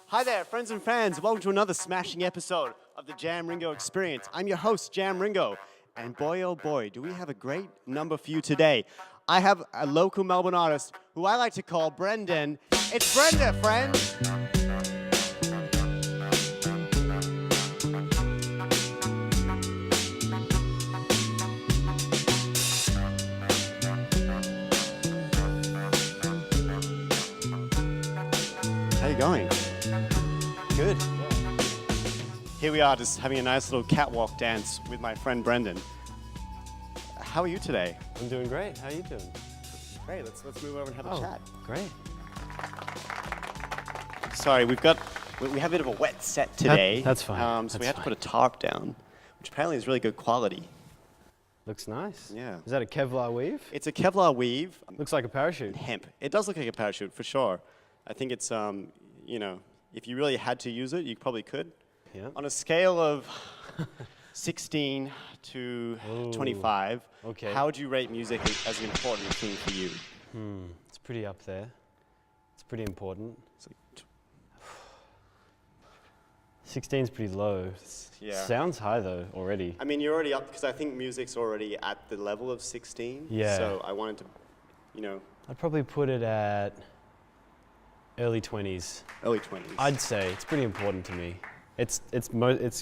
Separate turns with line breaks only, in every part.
Hi there, friends and fans. Welcome to another smashing episode of the Jam Ringo Experience. I'm your host, Jam Ringo. And boy, oh boy, do we have a great number for you today. I have a local Melbourne artist who I like to call Brendan. It's Brenda, friends. How you going? Good. Here we are, just having a nice little catwalk dance with my friend Brendan. How are you today?
I'm doing great. How are you doing?
Great. Let's move over and have a chat.
Great.
Sorry, we have a bit of a wet set today.
That's fine.
So we have to put a tarp down, which apparently is really good quality.
Looks nice.
Yeah.
Is that a Kevlar weave?
It's a Kevlar weave.
Looks like a parachute.
Hemp. It does look like a parachute for sure. I think it's if you really had to use it, you probably could.
Yeah.
On a scale of 16 to 25,
okay.
How would you rate music as an important thing for you?
It's pretty up there. It's pretty important.
It's like
16's pretty low.
Yeah.
Sounds high though already.
I mean, you're already up because I think music's already at the level of 16.
Yeah.
So I wanted to,
I'd probably put it at early 20s.
early 20s.
I'd say it's pretty important to me. It's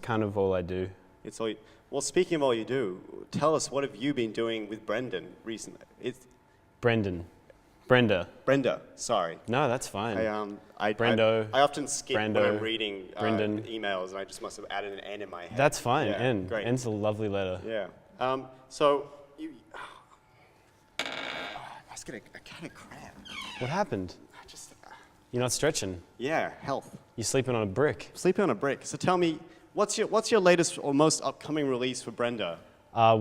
kind of all I do.
It's all. Well, speaking of all you do, tell us, what have you been doing with Brendan recently?
Brenda.
Brenda, sorry.
No, that's fine.
I often skip when
Brendo,
I'm reading
Brendan.
emails, and I just must have added an N in my head.
That's fine.
Yeah,
N.
great.
N's a lovely letter.
Yeah. So you. I was getting a kind of cramp.
What happened? You're not stretching.
Yeah, health.
You're sleeping on a brick.
Sleeping on a brick. So tell me, what's your latest or most upcoming release for Brenda?
I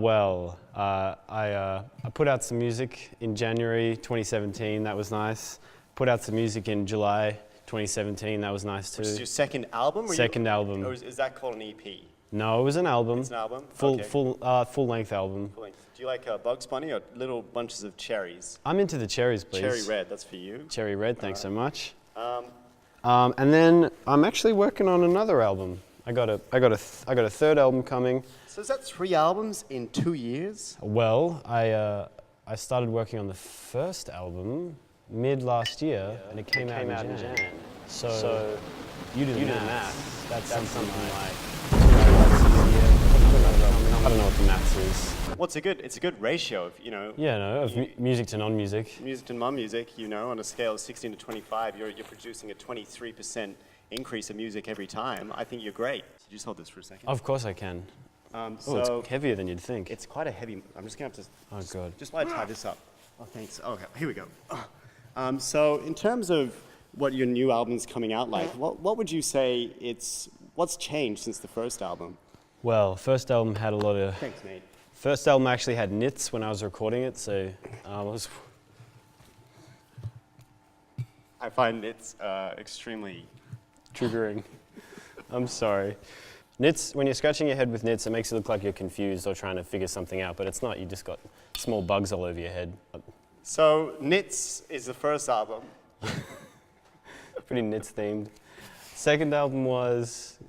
put out some music in January 2017. That was nice. Put out some music in July 2017. That was nice too.
Which is your second album?
Second album.
Or is that called an EP?
No, it was an album.
It's an album?
Full
Full length.
length album.
Do you like Bugs Bunny or little bunches of cherries?
I'm into the cherries, please.
Cherry red, that's for you.
Cherry red, thanks so much. And then I'm actually working on another album. I got a third album coming.
So is that 3 albums in 2 years?
Well, I started working on the first album mid last year, and it came out in Jan. So you do the math. That's something like 2 albums a year. I don't know what the maths is.
Well, it's a good ratio of,
music to non-music.
Music to non-music, on a scale of 16 to 25, you're producing a 23% increase of music every time. I think you're great. So just hold this for a second.
Of course I can. It's heavier than you'd think.
It's quite a heavy, I'm just going to have to...
Oh, God.
Just while I tie this up. Oh, thanks. Okay, here we go. So in terms of what your new album's coming out like, what would you say what's changed since the first album?
Well, first album had a lot of...
Thanks, Nate.
First album actually had nits when I was recording it, so
I find it's extremely
triggering. I'm sorry. Nits, when you're scratching your head with nits, it makes it look like you're confused or trying to figure something out, but it's not. You just got small bugs all over your head.
So, Nits is the first album.
Pretty nits themed. Second album was...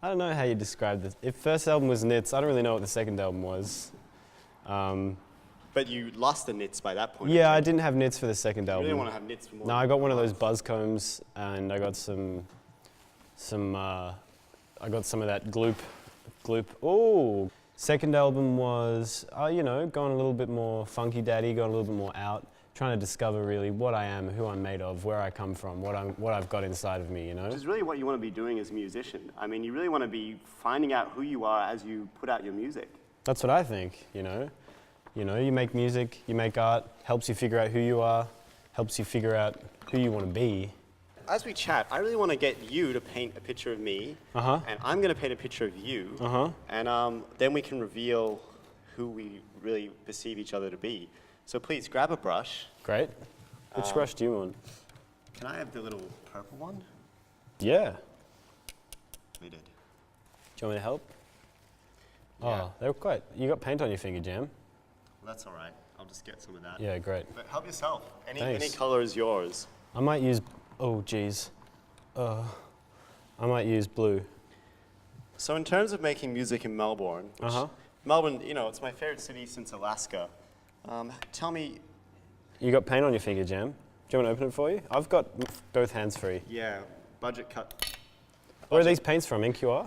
I don't know how you describe this. If first album was nits, I don't really know what the second album was.
But you lost the nits by that point.
Yeah, I didn't have nits for the second album.
You really want to have nits for more?
No, I got one of those buzz combs, and I got some of that gloop. Ooh. Second album was, going a little bit more funky daddy, going a little bit more out, trying to discover really what I am, who I'm made of, where I come from, what I've got inside of me,
Which is really what you want to be doing as a musician. I mean, you really want to be finding out who you are as you put out your music.
That's what I think, You make music, you make art, helps you figure out who you are, helps you figure out who you want to be.
As we chat, I really want to get you to paint a picture of me, and I'm going to paint a picture of you, and then we can reveal who we really perceive each other to be. So please, grab a brush.
Great. Which brush do you want?
Can I have the little purple one?
Yeah.
We did.
Do you want me to help?
Yeah.
Oh, they were quite... You got paint on your finger, Jam.
Well, that's all right. I'll just get some of that.
Yeah, great.
But help yourself. Any
Thanks.
color is yours.
I might use, oh geez. I might use blue.
So in terms of making music in Melbourne, which Melbourne, you know, it's my favorite city since Alaska. Tell me.
You got paint on your finger, Jam. Do you want to open it for you? I've got both hands free.
Yeah, budget cut.
Where are these paints from, NQR?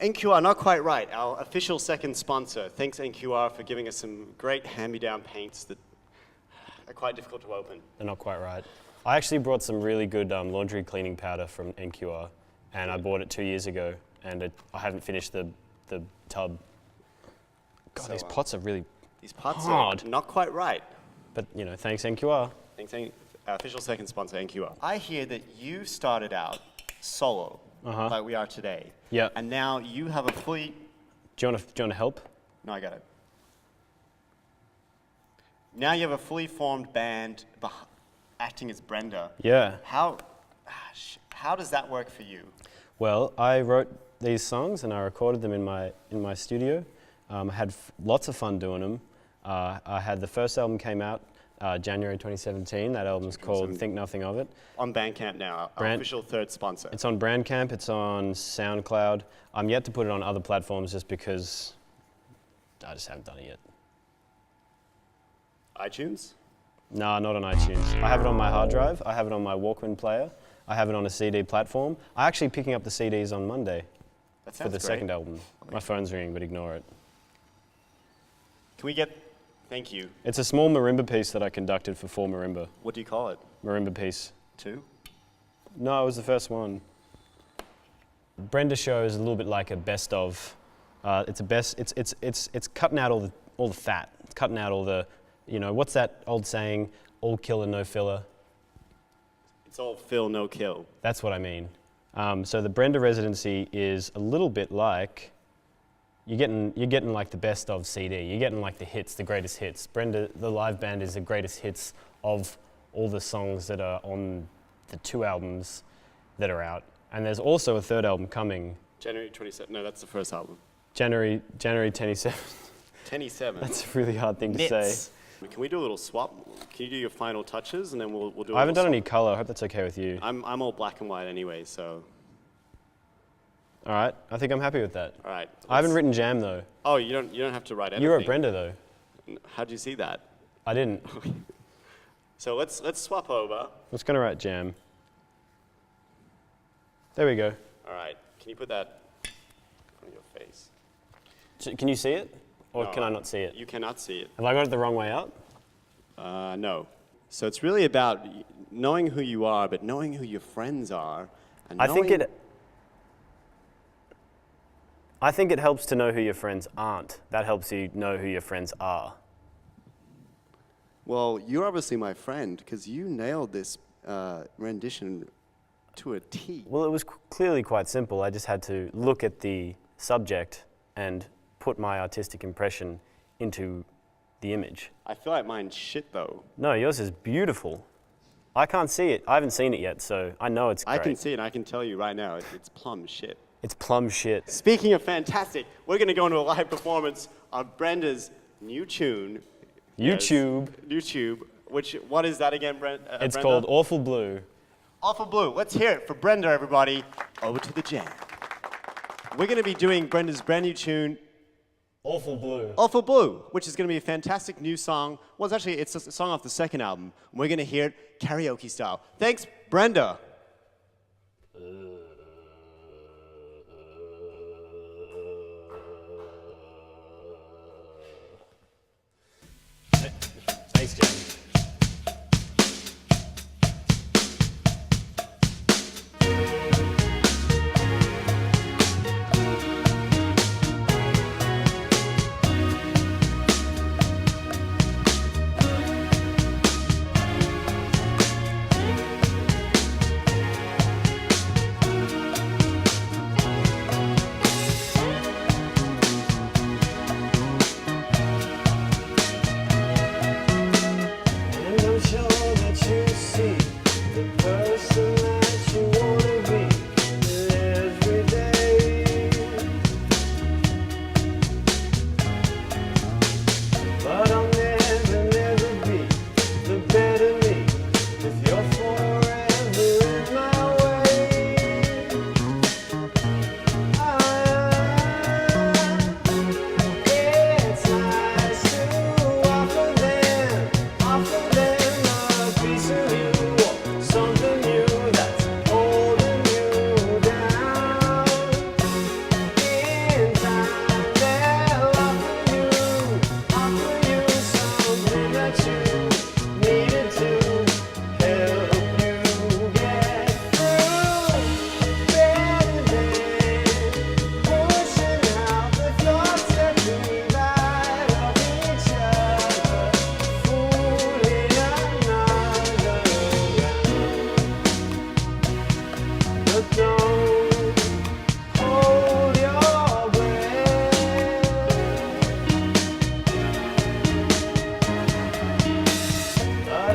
NQR, not quite right. Our official second sponsor. Thanks NQR for giving us some great hand-me-down paints that are quite difficult to open.
They're not quite right. I actually brought some really good laundry cleaning powder from NQR, and I bought it 2 years ago, and I haven't finished the tub. God,
So,
these pots are really
These pots
hard.
are not quite right.
But, you know, thanks NQR.
Thanks, official second sponsor, NQR. I hear that you started out solo, like we are today.
Yeah.
And now you have a fully...
Do you want to help?
No, I got it. Now you have a fully formed band acting as Brenda.
Yeah.
How does that work for you?
Well, I wrote these songs and I recorded them in my studio. I had lots of fun doing them. I had the first album came out January 2017. That album's called Think Nothing of It.
On Bandcamp now, our official third sponsor.
It's on Bandcamp, it's on SoundCloud. I'm yet to put it on other platforms just because I just haven't done it yet.
iTunes?
No, not on iTunes. I have it on my hard drive, I have it on my Walkman player, I have it on a CD platform. I'm actually picking up the CDs on Monday for the second album. My phone's ringing, but ignore it.
Can we get... Thank you.
It's a small marimba piece that I conducted for 4 Marimba.
What do you call it?
Marimba piece.
2?
No, it was the first one. Brenda show is a little bit like a best of. It's a best. It's cutting out all the fat. It's cutting out all the, you know, what's that old saying? All killer, no filler.
It's all fill, no kill.
That's what I mean. So the Brenda residency is a little bit like. You're getting like the best of CD. You're getting like the hits, the greatest hits. Brenda, the live band, is the greatest hits of all the songs that are on the 2 albums that are out. And there's also a 3rd album coming.
January 27th. No, that's the first album.
January 27th.
27.
That's a really hard thing to say.
Can we do a little swap? Can you do your final touches and then we'll do
I haven't done any color. I hope that's okay with you.
I'm all black and white anyway, so...
All right, I think I'm happy with that.
All right.
I haven't written Jam though.
Oh, you don't have to write anything.
You wrote Brenda though.
How'd you see that?
I didn't.
So let's swap over.
I was gonna write Jam. There we go.
All right. Can you put that on your face?
Can you see it? Or
No,
can I not see it?
You cannot see it.
Have I got it the wrong way out?
No. So it's really about knowing who you are, but knowing who your friends are. And
I think it helps to know who your friends aren't. That helps you know who your friends are.
Well, you're obviously my friend because you nailed this rendition to a T.
Well, it was clearly quite simple. I just had to look at the subject and put my artistic impression into the image.
I feel like mine's shit though.
No, yours is beautiful. I can't see it. I haven't seen it yet, so I know it's great.
I can see it. I can tell you right now, it's plum shit.
It's plum shit.
Speaking of fantastic, we're going to go into a live performance of Brenda's new tune.
YouTube.
What is that again,
It's
Brenda?
called Awful Blue.
Awful Blue. Let's hear it for Brenda, everybody. Over to the jam. We're going to be doing Brenda's brand new tune,
Awful Blue.
Awful Blue, which is going to be a fantastic new song. Well, it's a song off the second album. We're going to hear it karaoke style. Thanks, Brenda.
Thanks, Jam.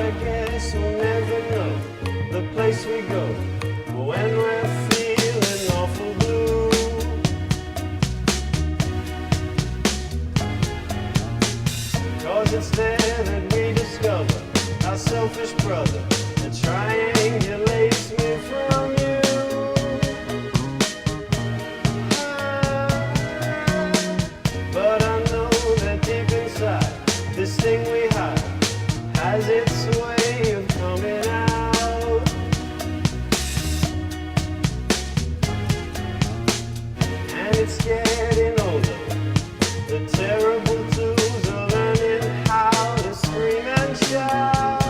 I guess we'll never know the place we go when we're feeling awful blue. 'Cause it's there that we discover our selfish brother that triangulates me from you. But I know that deep inside, this thing we hide has its way of coming out. And it's getting older. The terrible twos are learning how to scream and shout.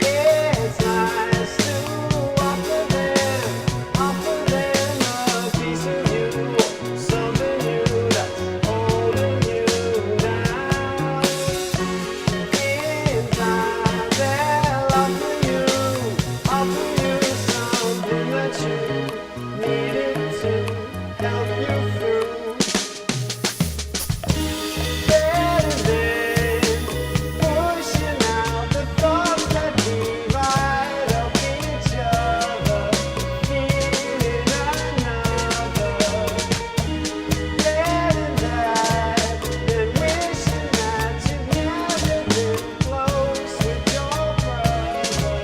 It's nice to offer them a piece of you, something new that's holding you down. In time they'll offer you something that you needed to help you through. Better than pushing out the thoughts that divide up each other, needing another. Better that than wishing that you'd never been close with your brother,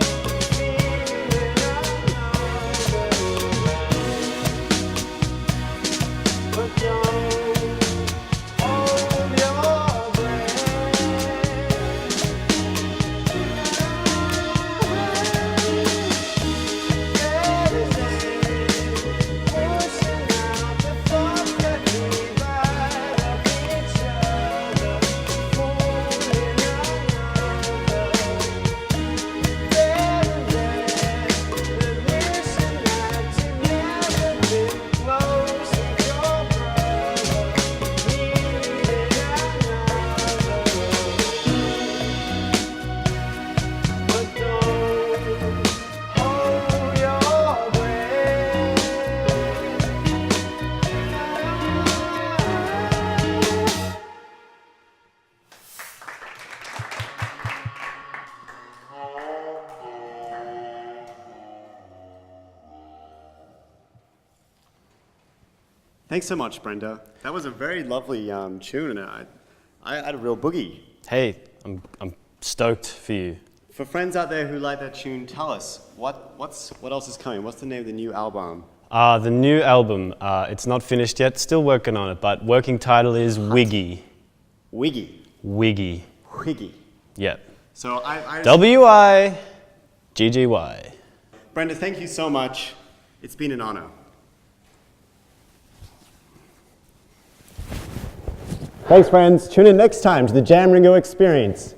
needing another. But don't hold your breath. Better than pushing out the thoughts that divide up each other, fooling another. Better than wishing that you'd never been close with your brother, needing another. But don't hold your breath.
Thanks so much, Brenda. That was a very lovely tune, and I had a real boogie.
Hey, I'm stoked for you.
For friends out there who like that tune, tell us what else is coming. What's the name of the new album?
The new album, it's not finished yet, still working on it, but working title is Wiggy.
Wiggy.
Wiggy.
Wiggy.
Yep.
So I
W-I-G-G-Y.
Brenda, thank you so much. It's been an honor. Thanks, friends. Tune in next time to the Jam Ringo Experience.